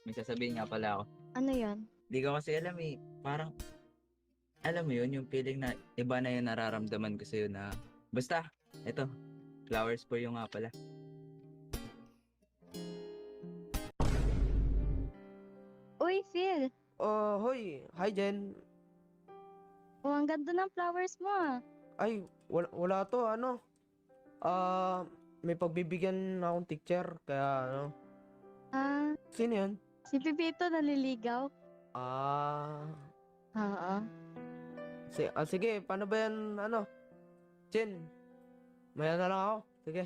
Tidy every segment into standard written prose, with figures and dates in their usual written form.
may sasabihin nga pala ako. Ano yon? Hindi ko kasi alam eh. Parang, alam mo yun, yung feeling na iba na yung nararamdaman ko sa'yo na, basta, eto, flowers for you nga pala. Uy, Phil! Oh, hoy. Hi, Jen. Oh, ang ganda ng flowers mo ah. Ay, wala to, ano. May pagbibigyan akong teacher, kaya ano. Ah, Sino yun? si Pipito naliligaw. Ah, Oo. sige, paano ba yan, ano? Jen, maya na lang ako. Sige.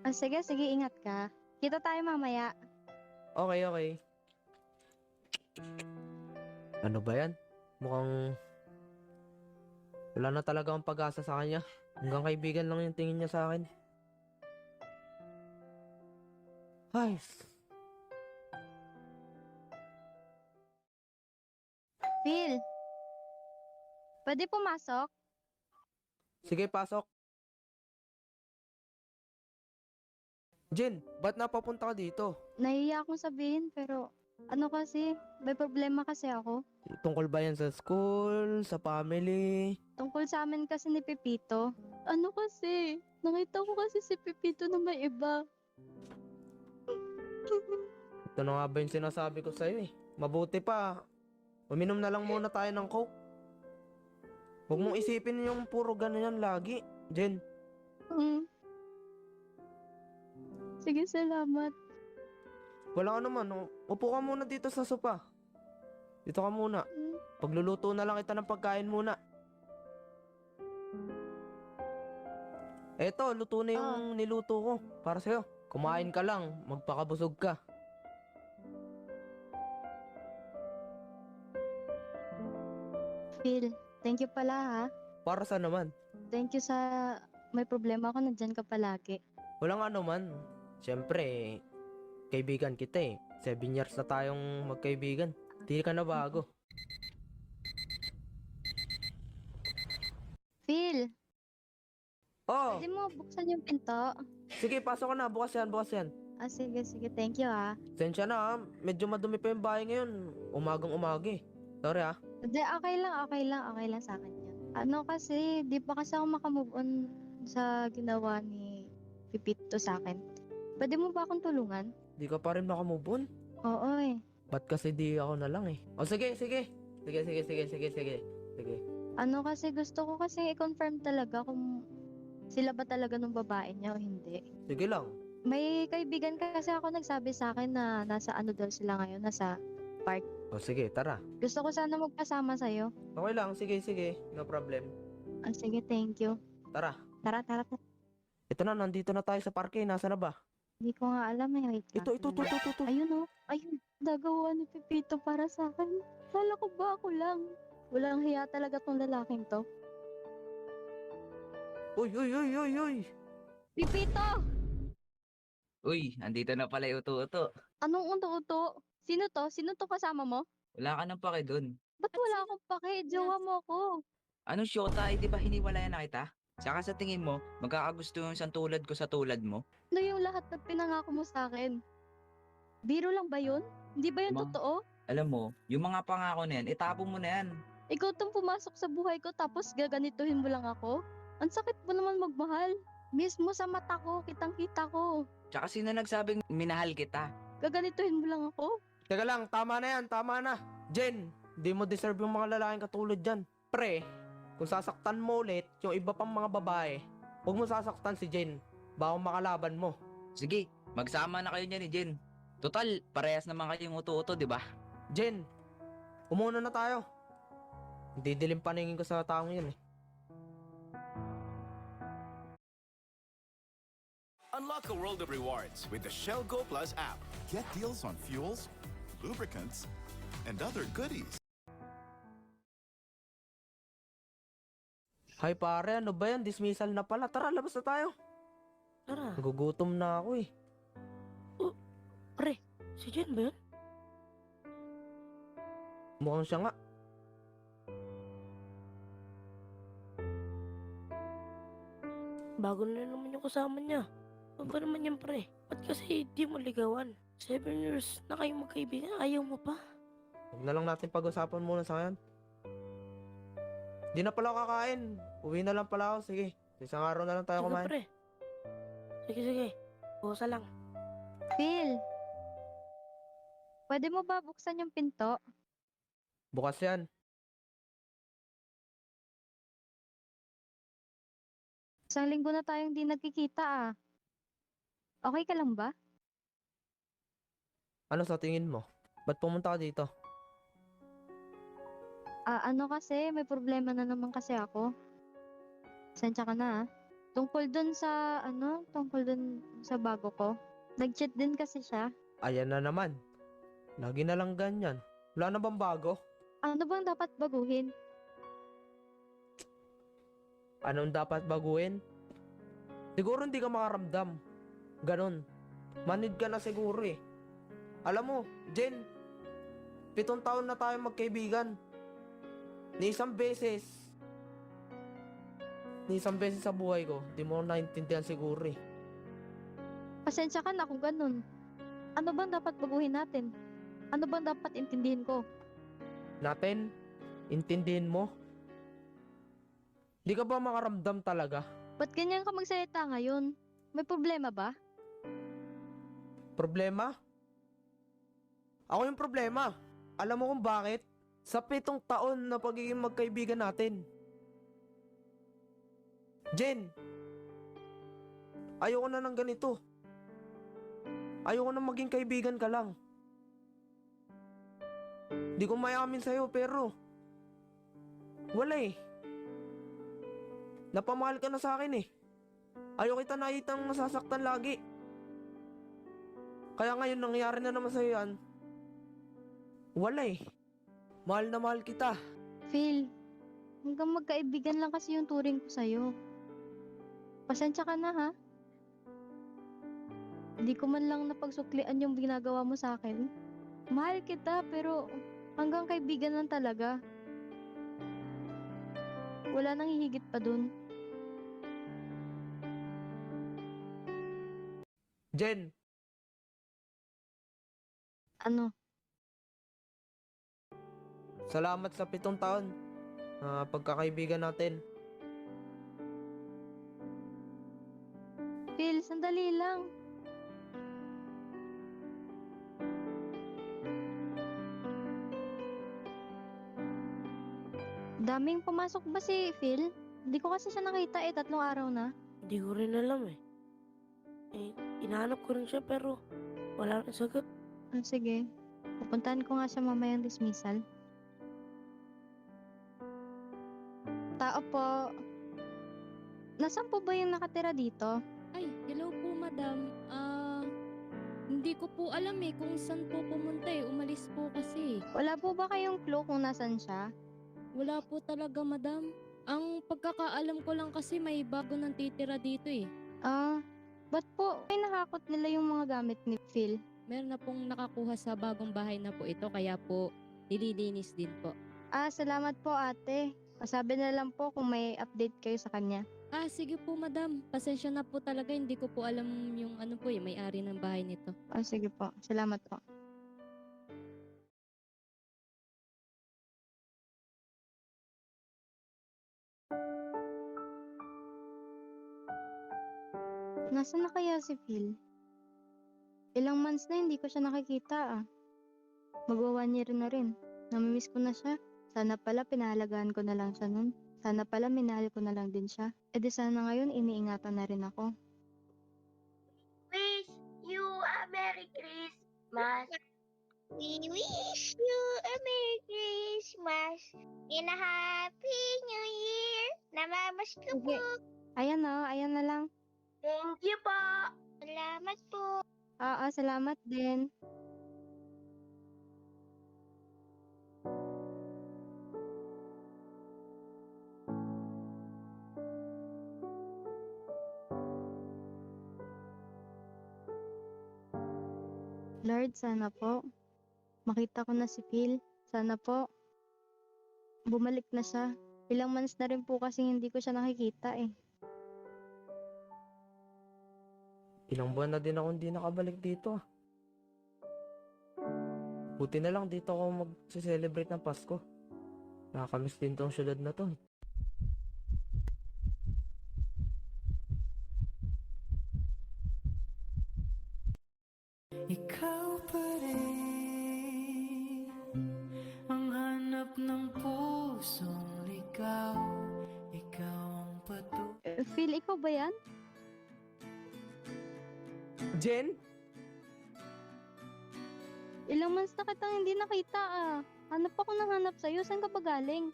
Ah, sige, sige, ingat ka. Kita tayo mamaya. Okay, okay. Ano ba yan? Mukhang wala na talaga akong pag-asa sa kanya. Hanggang kaibigan lang yung tingin niya sa akin. Ay, Phil, pwede pumasok? sige, pasok. Jen, ba't napapunta ka dito? Nahiya akong sabihin pero ano kasi, may problema kasi ako. Tungkol ba yan sa school, sa family? Tungkol sa amin kasi ni Pipito. Ano kasi, nakita ko kasi si Pipito na may iba. Ito na nga ba yung sinasabi ko sa'yo eh. Mabuti pa, uminom na lang muna tayo ng Coke. Huwag mong isipin yung puro ganyan lagi, Jen. Mm. Sige, salamat. Wala ka naman, upo ka muna dito sa sopa. Dito ka muna. Mm. Pagluluto na lang kita ng pagkain muna. Eto, luto na yung niluto ko para sa'yo. Kumain ka lang, magpakabusog ka. Phil, thank you pala ha. Para sa naman. Thank you sa may problema ako, nandyan ka palagi. Walang ano man. Siyempre, kaibigan kita eh. 7 years na tayong magkaibigan. Di ka na bago. Phil, Oh, pwede mo buksan yung pinto? sige, pasok ka na. Bukas yan, bukas yan. Ah, sige, sige. Thank you ha. Sensya na ha. Medyo madumi pa yung bahay ngayon. Umagang umagi. Sorry ha. Hindi, okay lang sa akin yan. Ano kasi, di pa kasi ako makamove on sa ginawa ni Pipito sa akin. Pwede mo ba akong tulungan? Di ka pa rin makamove on. Oo eh. Ba't kasi di ako na lang eh? O sige, sige. Sige, sige, sige, sige, sige. Sige. Ano kasi, gusto ko kasi i-confirm talaga kung sila ba talaga nung babae niya o hindi. Sige lang. May kaibigan kasi ako nagsabi sa akin na nasa ano daw sila ngayon, nasa park. O sige, tara. Gusto ko sana magpasama sa'yo. Okay lang, sige, sige. No problem. Ah, sige, thank you. Tara. Tara, tara, tara. Ito na, nandito na tayo sa parke. Nasa na ba? Hindi ko nga alam eh. Wait lang. Ito. Ayun oh. Ayun. Nagawa ni Pipito para sa akin. Kala ko ba ako lang? Walang hiya talaga tong lalaking to. Uy. Pipito! Uy, andito na pala yung uto-uto. Anong unto-unto? Sino to? Sino to kasama mo? Wala ka nang pake dun. Ba't wala akong pake? Jowa mo ako. Anong syota, di ba hiniwalayan na kita? Tsaka sa tingin mo, magkakagusto yung isang tulad ko sa tulad mo? Ano yung lahat na pinangako mo sa akin? Biro lang ba yun? Hindi ba yun Ma- totoo? Alam mo, yung mga pangako na yan, itapon mo na yan. Ikaw tong pumasok sa buhay ko tapos gaganituhin mo lang ako? Ang sakit mo naman magmahal. Mismo sa mata ko, kitang-kita ko. Tsaka sino nagsabing minahal kita? Gaganituhin mo lang ako? Teka lang, tama na yan, tama na. Jen, di mo deserve yung mga lalaking katulad dyan. Pre, kung sasaktan mo ulit yung iba pang mga babae, huwag mo sasaktan si Jen. Baka makalaban mo. Sige, magsama na kayo niya ni Jen. Total, parehas naman kayong uto-uto, di ba? Jen, umuna na tayo. Hindi dilim paningin ko sa taong yun eh. Unlock a world of rewards with the Shell Go Plus app. Get deals on fuels, lubricants, and other goodies. Hay pare, ano ba yan? Dismissal na pala. Tara, labas na tayo. Tara. Nagugutom na ako eh. Pre, si Jen ba yun? Mukhang siya nga. Bago na naman yung kasama niya. Ano ba naman yan, pre? Ba't kasi di mo ligawan? 7 years na kayong magkaibigan, ayaw mo pa? Huwag na lang natin pag-usapan muna sa ngayon. Di na pala ako kakain. Uwi na lang pala ako. Sige. Isang araw na lang tayo Sige, kumain. pre. Sige. Busa lang. Phil, pwede mo ba buksan yung pinto? Bukas yan. Isang linggo na tayong di nagkikita ah. Okay ka lang ba? Ano sa tingin mo? Ba't pumunta ka dito? Ano kasi, may problema na naman kasi ako. Sensya ka na ah. Tungkol dun sa, bago ko. Nag-cheat din kasi siya. Ayan na naman. Lagi na lang ganyan. Wala na bang bago? Ano bang dapat baguhin? Anong dapat baguhin? Siguro hindi ka makaramdam. Ganon. Manid ka na siguro eh. Alam mo, Jen, 7 taon na tayo magkaibigan. Ni isang beses sa buhay ko, di mo naintindihan siguro eh. Pasensya ka na kung ganun. Ano bang dapat baguhin natin? Ano bang dapat intindihin ko? Natin, intindihin mo? Di ka ba makaramdam talaga? Ba't ganyan ka magsalita ngayon? May problema ba? Problema? Ako yung problema. Alam mo kung bakit? Sa 7 taon na pagiging magkaibigan natin. Jen, ayoko na ng ganito. Ayoko na maging kaibigan ka lang. Di ko mayamin sa'yo pero wala eh. Napamahal ka na sa akin eh. Ayaw kita nakitang nasasaktan lagi. Kaya ngayon nangyari na naman sa'yo yan. Wala eh. Mahal na mahal kita. Phil, hanggang magkaibigan lang kasi yung turing ko sa'yo. Pasensya ka na ha. Hindi ko man lang napagsuklian yung ginagawa mo sa akin. Mahal kita pero hanggang kaibigan lang talaga. Wala nang hihigit pa dun. Jen, Ano? salamat sa 7 taon na pagkakaibigan natin. Phil, sandali lang. Daming pumasok ba si Phil? Hindi ko kasi siya nakita 3 araw na. Hindi ko rin alam eh. Inahanap ko rin siya pero wala rin sagot. Sige. Pupuntahan ko nga siya mamayang dismissal. Tao po. Nasaan po ba yung nakatira dito? Ay, hello po, madam. Hindi ko po alam eh kung saan po pumunta eh. Umalis po kasi. Wala po ba kayong clue kung nasan siya? Wala po talaga, madam. Ang pagkakaalam ko lang kasi may bago nang titira dito eh. Ba't po may nakakot nila yung mga gamit ni Phil? Meron na pong nakakuha sa bagong bahay na po ito, kaya po nililinis din po. Salamat po ate. Pasabi na lang po kung may update kayo sa kanya. Sige po, madam. Pasensya na po talaga. Hindi ko po alam yung may-ari ng bahay nito. Sige po. Salamat po. Nasaan na kaya si Phil? Ilang months na hindi ko siya nakikita ah. Magwa 1 year na rin. Namimiss ko na siya. Sana pala pinahalagaan ko na lang siya nun. Sana pala minahal ko na lang din siya. Di sana ngayon iniingatan na rin ako. Wish you a Merry Christmas. We wish you a Merry Christmas and a Happy New Year. Namamas ko Sige. po. Ayan na lang. Thank you po. Salamat po. Salamat din. Lord, sana po makita ko na si Phil. Sana po bumalik na siya. Ilang months na rin po kasi hindi ko siya nakikita eh. Ilang buwan na din ako hindi nakabalik dito. Buti na lang dito ako mag-celebrate ng Pasko. Nakakamiss din tong syudad na to. Ikaw pa rin ang hanap ng pusong ligaw. Ikaw ang Phil, ikaw ba yan? Jen? Ilang months na kitang hindi nakita ah. Hanap ako ng hanap sa'yo. Saan ka ba galing?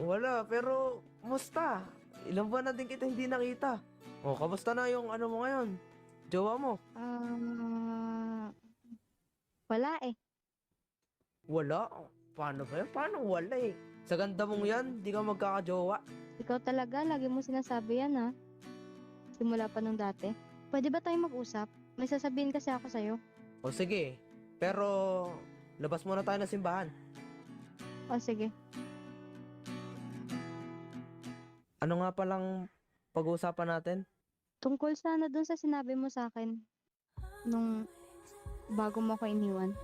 Wala, pero musta? Ilang buwan na din kita hindi nakita. Oh, kamusta na yung ano mo ngayon? Jowa mo? Wala eh. Wala? Paano ba yan? Paano wala eh? Sa ganda mong yan, di ka magkakajowa. Ikaw talaga, lagi mo sinasabi yan ha. Simula pa nung dati. Pwede ba tayo mag-usap? May sasabihin kasi ako sa'yo. O sige, pero labas muna tayo ng simbahan. O sige. Ano nga palang pag-uusapan natin? Tungkol sana dun sa sinabi mo sa akin nung bago mo ako iniwan.